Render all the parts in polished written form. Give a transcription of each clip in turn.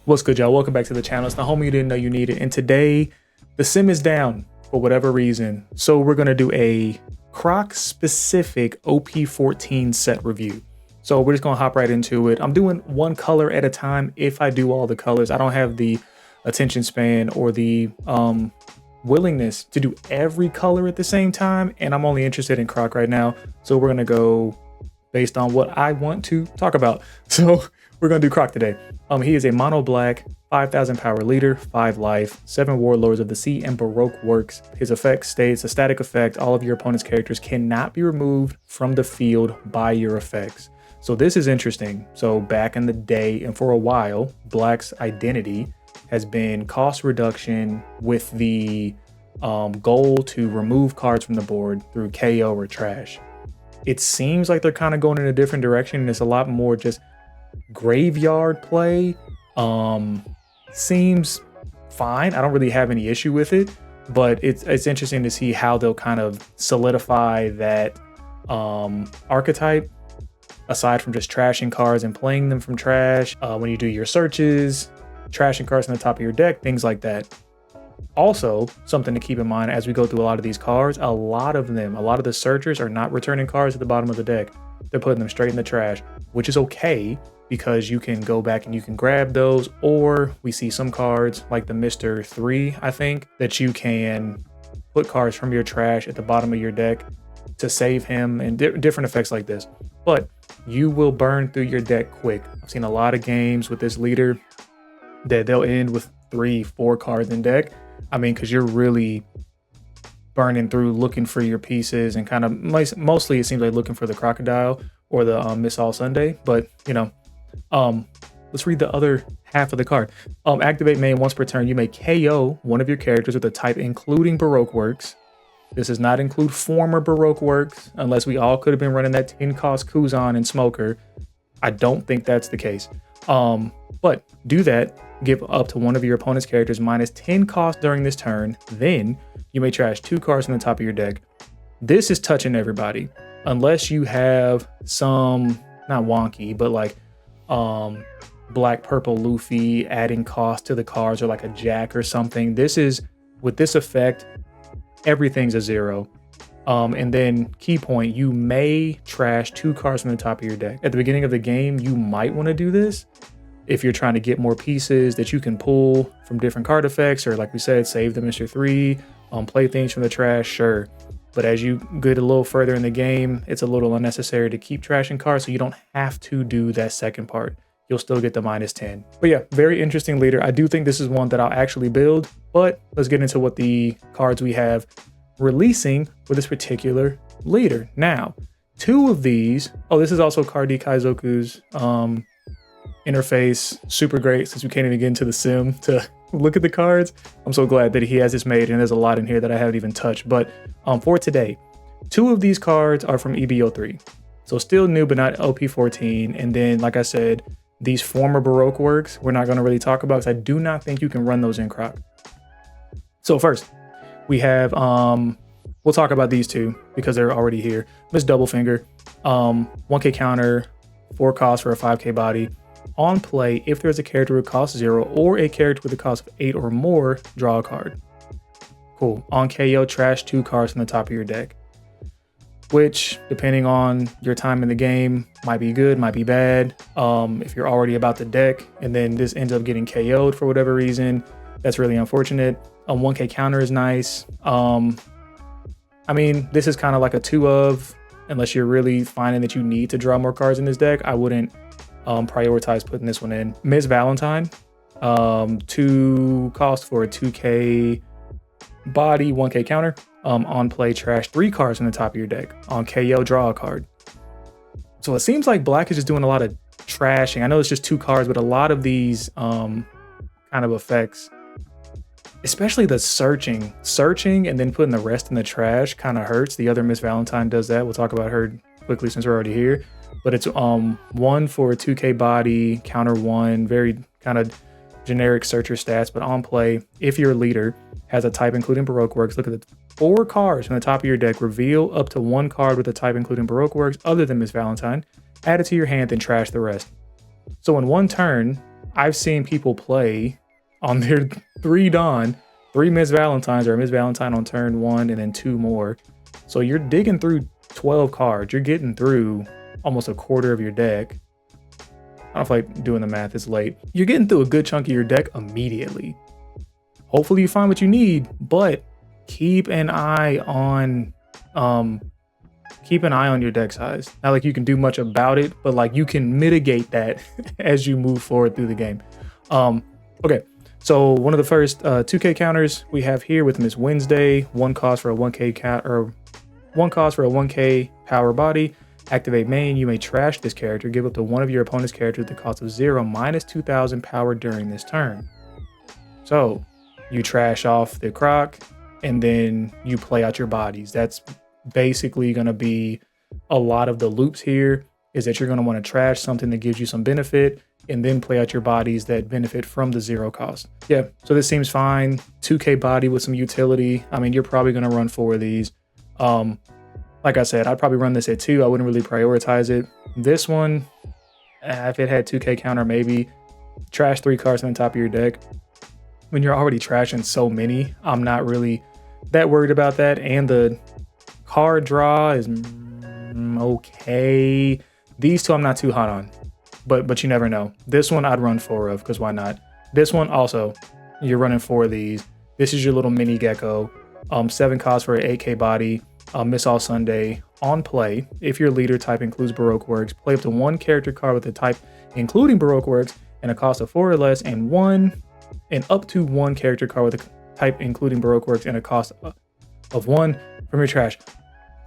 What's good, y'all? Welcome back to the channel. It's the homie you didn't know you needed, and today the sim is down for whatever reason, so we're gonna do a Croc specific OP14 set review. So we're just gonna hop right into it. I'm doing one color at a time. If I do all the colors, I don't have the attention span or the willingness to do every color at the same time, and I'm only interested in Croc right now, so we're gonna go based on what I want to talk about. So we're gonna do Croc today. He is a mono black, 5,000 power leader, 5 life, 7 warlords of the sea, and Baroque works. His effect states a static effect. All of your opponent's characters cannot be removed from the field by your effects. So this is interesting. So back in the day and for a while, Black's identity has been cost reduction with the goal to remove cards from the board through KO or trash. It seems like they're kind of going in a different direction, and it's a lot more just graveyard play. Seems fine. I don't really have any issue with it, but it's interesting to see how they'll kind of solidify that archetype, aside from just trashing cards and playing them from trash. When you do your searches, trashing cards on the top of your deck, things like that. Also, something to keep in mind as we go through a lot of these cards, a lot of the searchers are not returning cards at the bottom of the deck. They're putting them straight in the trash, which is okay because you can go back and you can grab those, or we see some cards like the Mr. 3, I think, that you can put cards from your trash at the bottom of your deck to save him, and different effects like this. But you will burn through your deck quick. I've seen a lot of games with this leader that they'll end with 3-4 cards in deck. I mean, because you're really burning through looking for your pieces, and kind of mostly it seems like looking for the Crocodile or the Miss All Sunday. But you know, let's read the other half of the card. Activate main once per turn. You may KO one of your characters with a type including Baroque works. This does not include former Baroque works, unless we all could have been running that 10 cost Kuzan and Smoker. I don't think that's the case. But do that. Give up to one of your opponent's characters minus 10 cost during this turn. Then you may trash 2 cards from the top of your deck. This is touching everybody, unless you have some, not wonky, but like black purple Luffy adding cost to the cards, or like a Jack or something. This is, with this effect, everything's a 0. And then key point, you may trash 2 cards from the top of your deck. At the beginning of the game, you might want to do this if you're trying to get more pieces that you can pull from different card effects, or like we said, save the Mr. 3, play things from the trash, sure. But as you get a little further in the game, it's a little unnecessary to keep trashing cards, so you don't have to do that second part. You'll still get the minus 10. But yeah, very interesting leader. I do think this is one that I'll actually build, but let's get into what the cards we have releasing with this particular leader. Now, 2 of these, this is also Cardi Kaizoku's interface. Super great, since we can't even get into the sim to look at the cards. I'm so glad that he has this made, and there's a lot in here that I haven't even touched. But for today, 2 of these cards are from EBO3, so still new but not OP14. And then, like I said, these former Baroque works we're not going to really talk about, because I do not think you can run those in Croc. So first we have we'll talk about these 2 because they're already here. Miss Doublefinger, 1k counter, 4 cost for a 5k body. On play, if there's a character with cost 0 or a character with a cost of 8 or more, draw a card. Cool. On KO, trash 2 cards from the top of your deck, which, depending on your time in the game, might be good, might be bad. If you're already about the deck and then this ends up getting KO'd for whatever reason, that's really unfortunate. 1k counter is nice. I mean, this is kind of like a 2 of, unless you're really finding that you need to draw more cards in this deck. I wouldn't prioritize putting this one in. Ms. Valentine, 2 cost for a 2k body, 1k counter. On play, trash 3 cards from the top of your deck. On KO, draw a card. So it seems like Black is just doing a lot of trashing. I know it's just 2 cards, but a lot of these kind of effects, especially the searching and then putting the rest in the trash, kind of hurts. The other Miss Valentine does that. We'll talk about her quickly since we're already here. But it's 1 for a 2k body, counter 1, very kind of generic searcher stats. But on play, if your leader has a type including Baroque works, look at the 4 cards from the top of your deck, reveal up to 1 card with a type including Baroque works other than Miss Valentine, add it to your hand, then trash the rest. So in one turn, I've seen people play on their 3 Dawn, 3 Miss Valentines, or Miss Valentine on turn 1 and then 2 more. So you're digging through 12 cards. You're getting through almost a quarter of your deck. I don't feel like doing the math, it's late. You're getting through a good chunk of your deck immediately. Hopefully you find what you need, but keep an eye on your deck size. Not like you can do much about it, but like you can mitigate that as you move forward through the game. Okay, so one of the first 2K counters we have here with Miss Wednesday, 1 cost for a 1K count, or 1 cost for a 1K power body. Activate main, you may trash this character, give up to one of your opponent's characters at the cost of 0 minus 2,000 power during this turn. So you trash off the Croc and then you play out your bodies. That's basically going to be a lot of the loops here, is that you're going to want to trash something that gives you some benefit and then play out your bodies that benefit from the 0 cost. Yeah, so this seems fine. 2K body with some utility. I mean, you're probably going to run 4 of these. Like I said, I'd probably run this at 2. I wouldn't really prioritize it. This one, if it had 2K counter, maybe trash 3 cards on the top of your deck. When you're already trashing so many, I'm not really that worried about that. And the card draw is okay. These 2 I'm not too hot on, but you never know. This one I'd run 4 of, because why not? This one also, you're running 4 of these. This is your little mini gecko. 7 cost for an 8K body. Miss All Sunday. On play, if your leader type includes Baroque Works, play up to 1 character card with a type including Baroque Works and a cost of 4 or less, and up to 1 character card with a type including Baroque Works and a cost of 1 from your trash.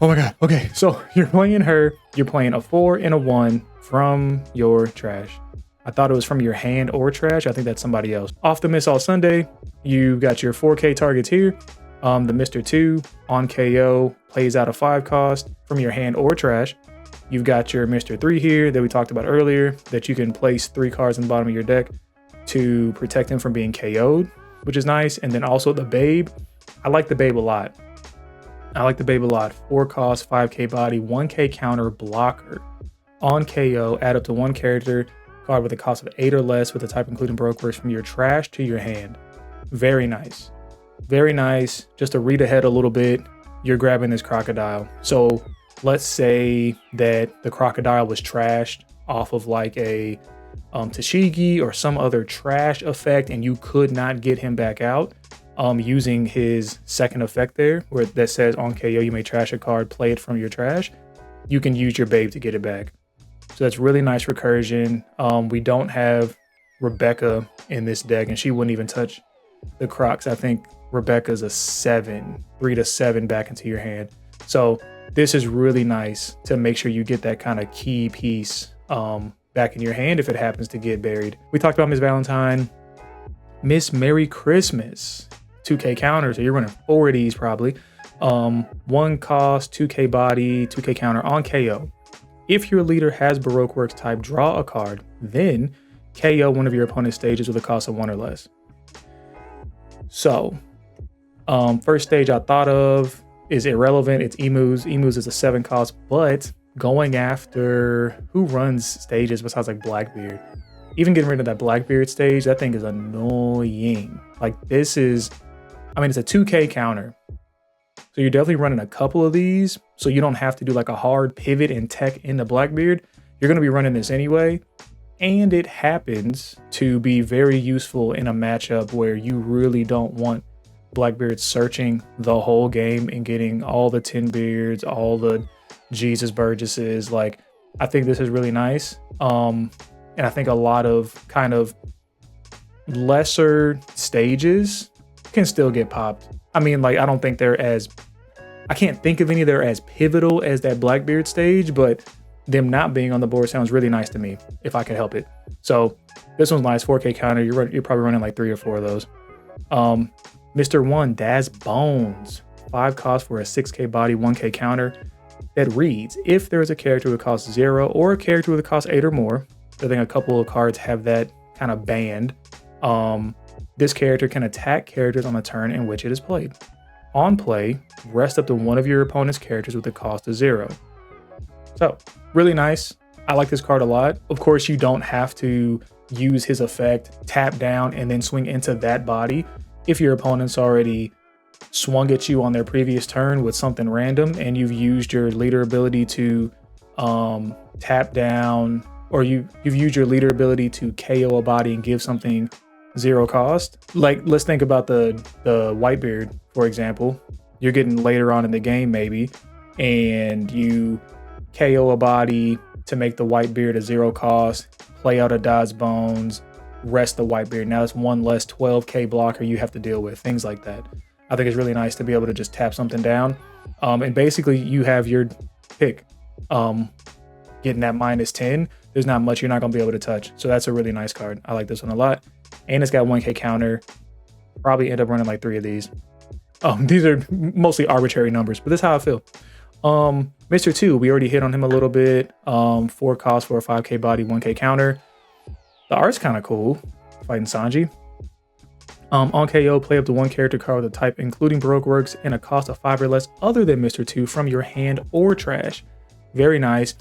Oh my god. Okay, so you're playing her. You're playing a 4 and a 1 from your trash. I thought it was from your hand or trash. I think that's somebody else. Off the Miss All Sunday, you got your 4K targets here. The Mr. 2 on KO plays out a 5 cost from your hand or trash. You've got your Mr. 3 here that we talked about earlier, that you can place 3 cards in the bottom of your deck to protect him from being KO'd, which is nice. And then also the Babe. I like the Babe a lot. 4 cost, 5K body, 1K counter blocker. On KO, add up to 1 character card with a cost of 8 or less with a type including Baroque Works from your trash to your hand. Very nice. Very nice. Just to read ahead a little bit, you're grabbing this Crocodile. So let's say that the Crocodile was trashed off of like a Tashigi or some other trash effect, and you could not get him back out using his second effect there, where that says on KO you may trash a card, play it from your trash. You can use your Babe to get it back. So that's really nice recursion. We don't have Rebecca in this deck, and she wouldn't even touch the Crocs. I think Rebecca's a 7, 3 to 7 back into your hand. So this is really nice to make sure you get that kind of key piece back in your hand if it happens to get buried. We talked about Miss Valentine. Miss Merry Christmas, 2K counter. So you're running 4 of these probably. 1 cost, 2K body, 2K counter on KO. If your leader has Baroque Works type, draw a card, then KO one of your opponent's stages with a cost of 1 or less. So first stage I thought of is irrelevant. It's Emus. Emus is a 7 cost, but going after who runs stages besides like Blackbeard? Even getting rid of that Blackbeard stage, that thing is annoying. Like this is, I mean, it's a 2K counter. So you're definitely running a couple of these. So you don't have to do like a hard pivot and tech into Blackbeard. You're going to be running this anyway. And it happens to be very useful in a matchup where you really don't want Blackbeard searching the whole game and getting all the 10 beards, all the Jesus Burgesses. Like, I think this is really nice. And I think a lot of kind of lesser stages can still get popped. I mean, like, I don't think they're as, I can't think of any that are as pivotal as that Blackbeard stage, but them not being on the board sounds really nice to me, if I can help it. So this one's nice, 4K counter. You're probably running like 3 or 4 of those. Mr. 1, Daz Bones, 5 cost for a 6K body, 1K counter that reads, if there is a character with cost 0 or a character with a cost 8 or more, I think a couple of cards have that kind of banned, this character can attack characters on the turn in which it is played. On play, rest up to one of your opponent's characters with a cost of 0. So, really nice. I like this card a lot. Of course, you don't have to use his effect, tap down, and then swing into that body. If your opponent's already swung at you on their previous turn with something random and you've used your leader ability to tap down, or you've used your leader ability to KO a body and give something 0 cost. Like, let's think about the Whitebeard, for example. You're getting later on in the game maybe, and you KO a body to make the Whitebeard a 0 cost, play out a Dod's Bones, rest the Whitebeard. Now it's one less 12k blocker you have to deal with, things like that. I think it's really nice to be able to just tap something down. And basically you have your pick. Getting that -10, there's not much you're not gonna be able to touch. So that's a really nice card. I like this one a lot. And it's got 1k counter. Probably end up running like 3 of these. These are mostly arbitrary numbers, but that's how I feel. Mr. 2, we already hit on him a little bit. 4 cost for a 5k body, 1k counter. The art's kind of cool. Fighting Sanji. On KO, play up to 1 character card with a type including Baroque Works and a cost of 5 or less other than Mr. 2 from your hand or trash. Very nice.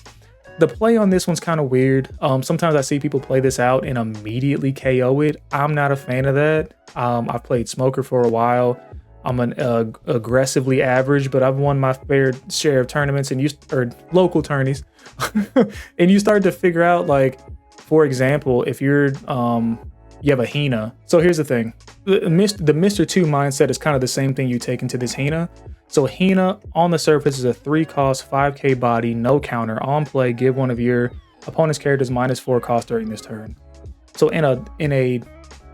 The play on this one's kind of weird. Sometimes I see people play this out and immediately KO it. I'm not a fan of that. I've played Smoker for a while. I'm an aggressively average, but I've won my fair share of tournaments or local tourneys. And you start to figure out, like, for example, if you're you have a Hina. So here's the thing. The Mr. 2 mindset is kind of the same thing you take into this Hina. So Hina on the surface is a 3 cost, 5k body, no counter. On play, give one of your opponent's characters -4 cost during this turn. So in a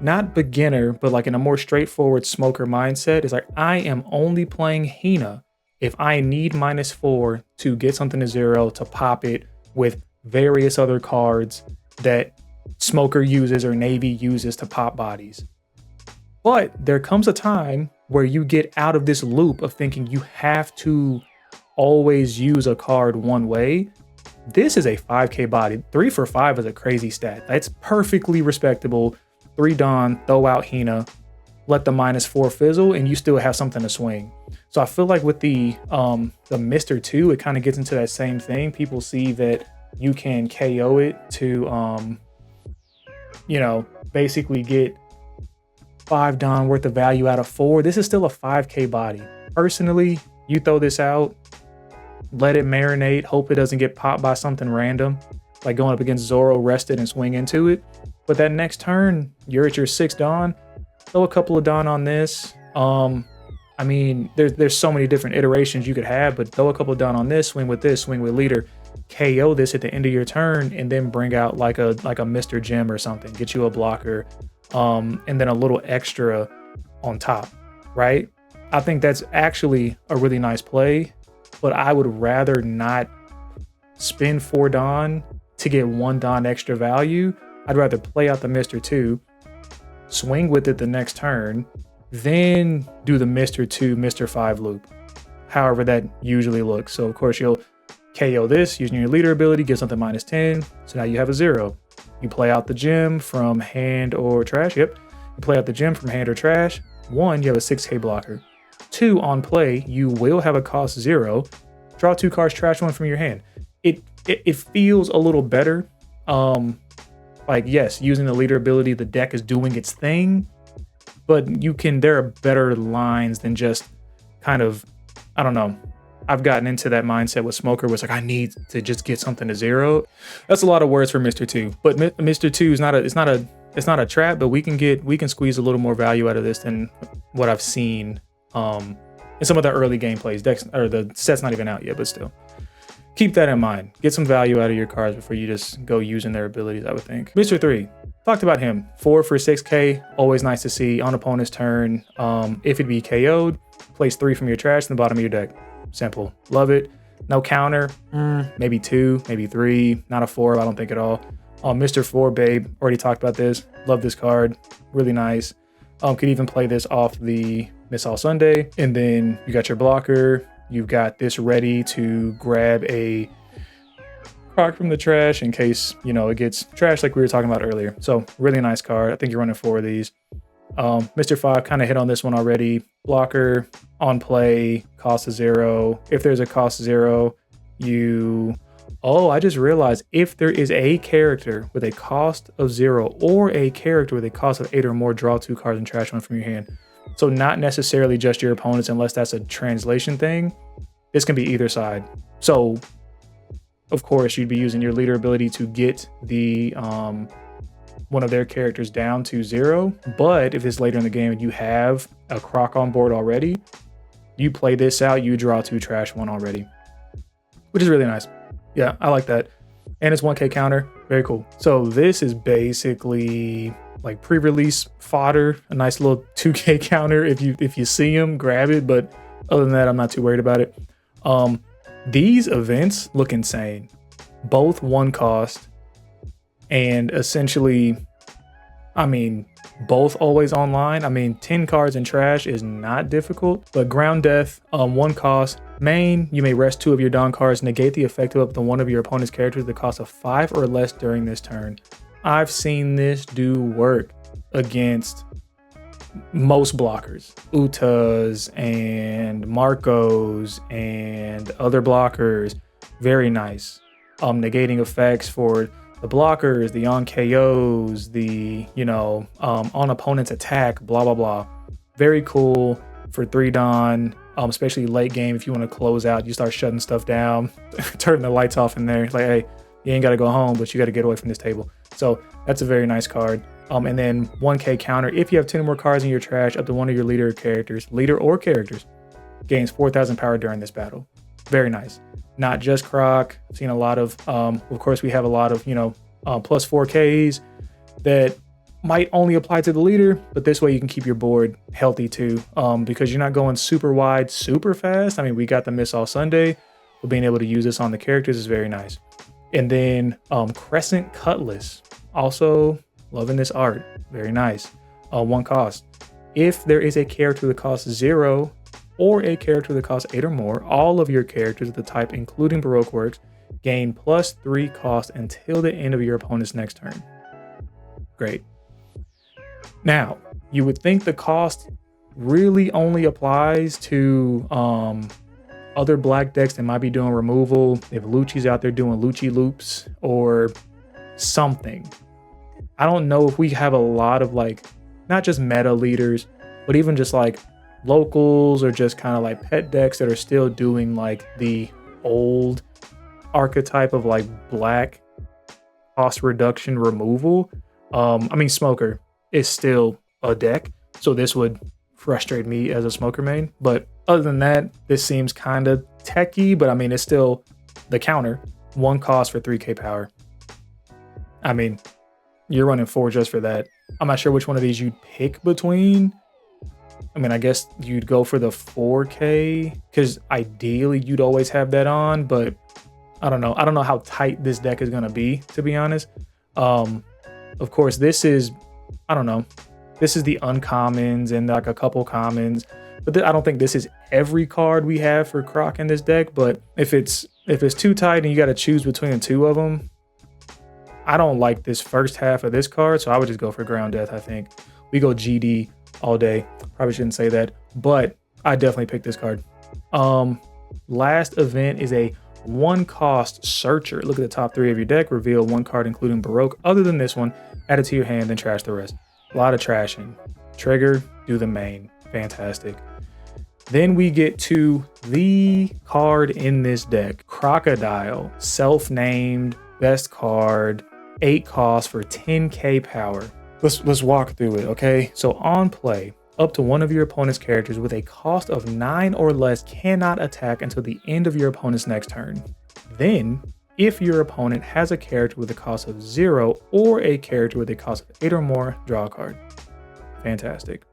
not beginner, but like in a more straightforward Smoker mindset, it's like, I am only playing Hina if I need -4 to get something to 0 to pop it with various other cards that Smoker uses or Navy uses to pop bodies. But there comes a time where you get out of this loop of thinking you have to always use a card one way. This is a 5k body. 3 for 5 is a crazy stat. That's perfectly respectable. 3 Dawn, throw out Hina, let the -4 fizzle, and you still have something to swing. So I feel like with the Mr. 2, it kind of gets into that same thing. People see that you can KO it to you know, basically get 5 Dawn worth of value out of 4. This is still a 5k body. Personally, you throw this out, let it marinate, hope it doesn't get popped by something random, like going up against Zoro, rest it and swing into it. But that next turn, you're at your 6 Dawn, throw a couple of Dawn on this. I mean, there's so many different iterations you could have, but throw a couple of Dawn on this, swing with leader, KO this at the end of your turn, and then bring out like a Mr. Gem or something, get you a blocker, and then a little extra on top, right? I think that's actually a really nice play, but I would rather not spend 4 Dawn to get 1 Dawn extra value. I'd rather play out the Mr. 2, swing with it the next turn, then do the Mr. 2, Mr. 5 loop, however that usually looks. So of course you'll KO this using your leader ability, give something -10. So now you have a 0. You play out the gem from hand or trash. Yep. You play out the gem from hand or trash. 1, you have a 6k blocker. 2, on play, you will have a cost 0. Draw 2 cards, trash 1 from your hand. It feels a little better. Like, yes, using the leader ability, the deck is doing its thing, but there are better lines than just kind of, I don't know. I've gotten into that mindset with Smoker where it's like, I need to just get something to 0. That's a lot of words for Mr. 2, but Mr. 2 is it's not a trap, but we can squeeze a little more value out of this than what I've seen in some of the early gameplays. Decks, or the set's not even out yet, but still. Keep that in mind. Get some value out of your cards before you just go using their abilities, I would think. Mr. 3, talked about him. 4 for 6k, always nice to see on opponent's turn. If it be KO'd, place 3 from your trash in the bottom of your deck. Simple. Love it. No counter. Maybe 2, maybe 3. Not a 4, I don't think at all. Mr. 4, babe. Already talked about this. Love this card. Really nice. Could even play this off the Miss All Sunday. And then you got your blocker. You've got this ready to grab a croc from the trash in case, you know, it gets trashed like we were talking about earlier. So really nice card. I think you're running 4 of these. Mr. 5 kind of hit on this one already. Blocker, on play, cost of 0. If there's a cost 0, you Oh, I just realized if there is a character with a cost of 0 or a character with a cost of 8 or more, draw 2 cards and trash one from your hand. So not necessarily just your opponents, unless that's a translation thing. This can be either side. So of course you'd be using your leader ability to get the one of their characters down to 0. But if it's later in the game and you have a Croc on board already, you play this out, you draw 2, trash 1 already, which is really nice. Yeah, I like that. And it's 1k counter. Very cool. So this is basically like pre-release fodder, a nice little 2k counter. If you see them, grab it. But other than that, I'm not too worried about it. These events look insane. Both 1 cost and essentially, I mean, both always online. I mean, 10 cards and trash is not difficult, but ground death, 1 cost. Main, you may rest 2 of your Dawn cards, negate the effect of up to 1 of your opponent's characters at the cost of 5 or less during this turn. I've seen this do work against most blockers, Utas and Marcos and other blockers. Very nice. Negating effects for the blockers, the on KOs, the, on opponent's attack, blah, blah, blah. Very cool for 3 Dawn. Especially late game, if you want to close out, you start shutting stuff down, turning the lights off in there. It's like, hey, you ain't got to go home, but you got to get away from this table. So that's a very nice card. And then 1k counter. If you have 10 more cards in your trash, up to 1 of your leader or characters, gains 4,000 power during this battle. Very nice. Not just Croc. I've seen a lot of course, we have a lot of, plus 4Ks that might only apply to the leader, but this way you can keep your board healthy too, because you're not going super wide super fast. I mean, we got the Miss All Sunday, but being able to use this on the characters is very nice. And then Crescent Cutlass, also loving this art, very nice. 1 cost. If there is a character that costs 0 or a character that costs 8 or more, all of your characters of the type including Baroque works gain +3 cost until the end of your opponent's next turn. Great. Now, you would think the cost really only applies to other black decks that might be doing removal, if Lucci's out there doing Lucci loops or something. I don't know if we have a lot of not just meta leaders, but even just locals or just kind of pet decks that are still doing the old archetype of black cost reduction removal. I mean, Smoker is still a deck, so this would frustrate me as a Smoker main. But other than that, this seems kind of techy, but I mean, it's still the counter. 1 cost for 3k power. I mean, you're running 4 just for that. I'm not sure which one of these you'd pick between. I mean, I guess you'd go for the 4k, because ideally you'd always have that on, but I don't know. I don't know how tight this deck is going to be, to be honest. Of course, this is, I don't know, this is the uncommons and a couple commons, but I don't think this is every card we have for Croc in this deck. But if it's too tight and you got to choose between the 2 of them, I don't like this first half of this card, so I would just go for Ground Death. I think we go GD all day. Probably shouldn't say that, but I definitely picked this card. Last event is a 1 cost Searcher. Look at the top 3 of your deck, reveal 1 card including Baroque other than this one, add it to your hand, then trash the rest. A lot of trashing. Trigger, do the main. Fantastic. Then we get to the card in this deck, Crocodile, self-named, best card, 8 cost for 10k power. Let's walk through it, okay? So on play, up to 1 of your opponent's characters with a cost of 9 or less cannot attack until the end of your opponent's next turn. Then, if your opponent has a character with a cost of 0 or a character with a cost of 8 or more, draw a card. Fantastic.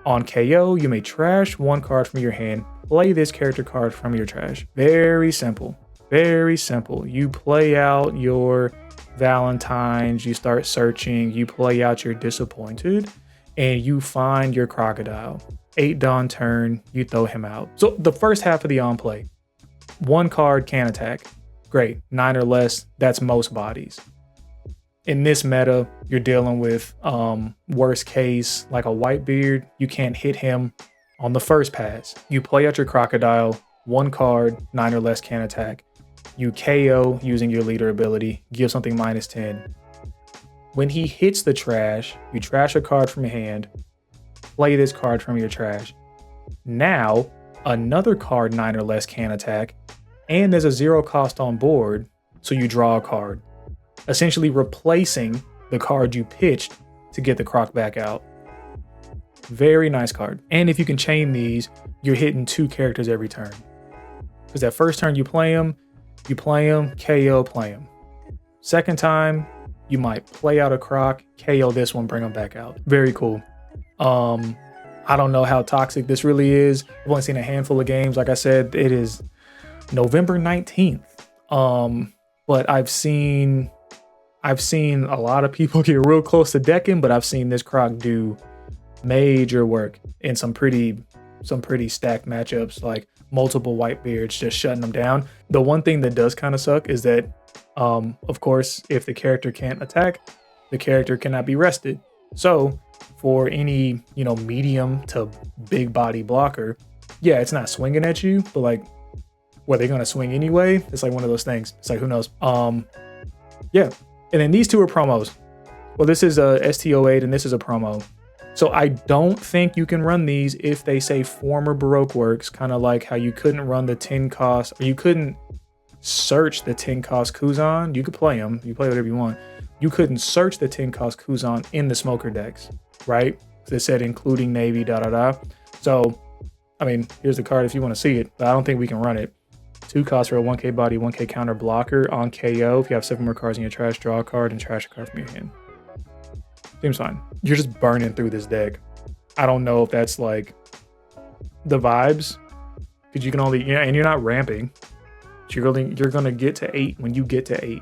On KO, you may trash 1 card from your hand, play this character card from your trash. Very simple. Very simple. You play out your Valentines, you start searching, you play out your Disappointed, and you find your Crocodile. 8 Dawn turn, you throw him out. So the first half of the on play, 1 card can attack. Great. 9 or less, that's most bodies. In this meta, you're dealing with worst case, like a Whitebeard. You can't hit him on the first pass. You play out your Crocodile, 1 card, 9 or less can attack. You KO using your leader ability, give something -10. When he hits the trash, you trash a card from your hand, play this card from your trash. Now, another card 9 or less can attack, and there's a 0 cost on board, so you draw a card, essentially replacing the card you pitched to get the Croc back out. Very nice card. And if you can chain these, you're hitting 2 characters every turn. Because that first turn you play them, KO, play them. Second time, you might play out a Croc, KO this one, bring them back out. Very cool. I don't know how toxic this really is. I've only seen a handful of games. Like I said, it is November 19th. But I've seen a lot of people get real close to decking, but I've seen this Croc do major work in some pretty stacked matchups, like multiple Whitebeards just shutting them down. The one thing that does kind of suck is that, of course, if the character can't attack, the character cannot be rested. So for any, medium to big body blocker, yeah, it's not swinging at you, but like, were they going to swing anyway? It's like one of those things. It's like, who knows? Yeah. And then these two are promos. Well, this is a ST08 and this is a promo. So I don't think you can run these if they say former Baroque works, kind of like how you couldn't run the 10 cost, or you couldn't search the 10 cost Kuzan. You could play them. You play whatever you want. You couldn't search the 10 cost Kuzan in the smoker decks, right? It said including Navy, So, I mean, here's the card if you want to see it, but I don't think we can run it. 2 costs for a 1k body, 1k counter blocker on KO. If you have 7 more cards in your trash, draw a card and trash a card from your hand. Seems fine. You're just burning through this deck. I don't know if that's like the vibes, because you can only, and you're not ramping. So you're gonna get to 8 when you get to 8,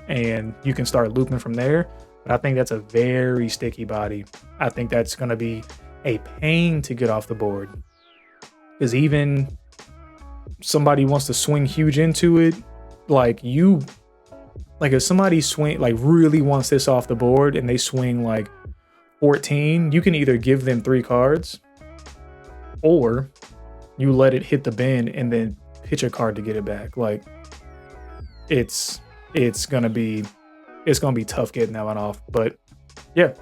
and you can start looping from there. But I think that's a very sticky body. I think that's gonna be a pain to get off the board, because even somebody wants to swing huge into it, like if somebody really wants this off the board and they swing like 14, you can either give them 3 cards or you let it hit the bin and then pitch a card to get it back. Like it's gonna be tough getting that one off. But yeah,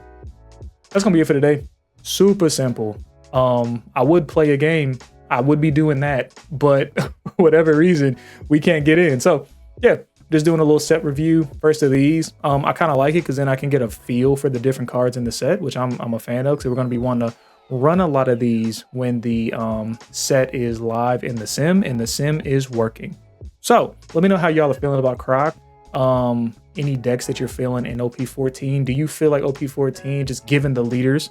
that's gonna be it for today. Super simple. I would play a game. I would be doing that, but whatever reason, we can't get in. So yeah, just doing a little set review first of these. I kind of like it because then I can get a feel for the different cards in the set, which I'm a fan of, because we're going to be wanting to run a lot of these when the set is live in the sim and the sim is working. So let me know how y'all are feeling about Croc. Any decks that you're feeling in OP14. Do you feel like OP14, just given the leaders,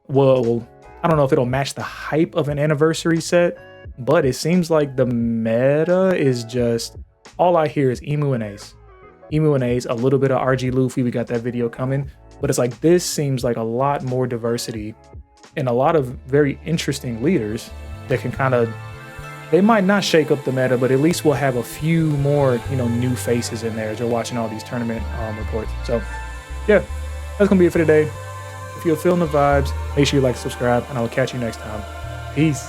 well, I don't know if it'll match the hype of an anniversary set, but it seems like the meta is just, all I hear is Emu and Ace. Emu and Ace, a little bit of RG Luffy, we got that video coming, but it's like, this seems like a lot more diversity and a lot of very interesting leaders that can kind of, they might not shake up the meta, but at least we'll have a few more, new faces in there as you're watching all these tournament reports. So yeah, that's gonna be it for today. If you're feeling the vibes, make sure you like, subscribe, and I will catch you next time. Peace.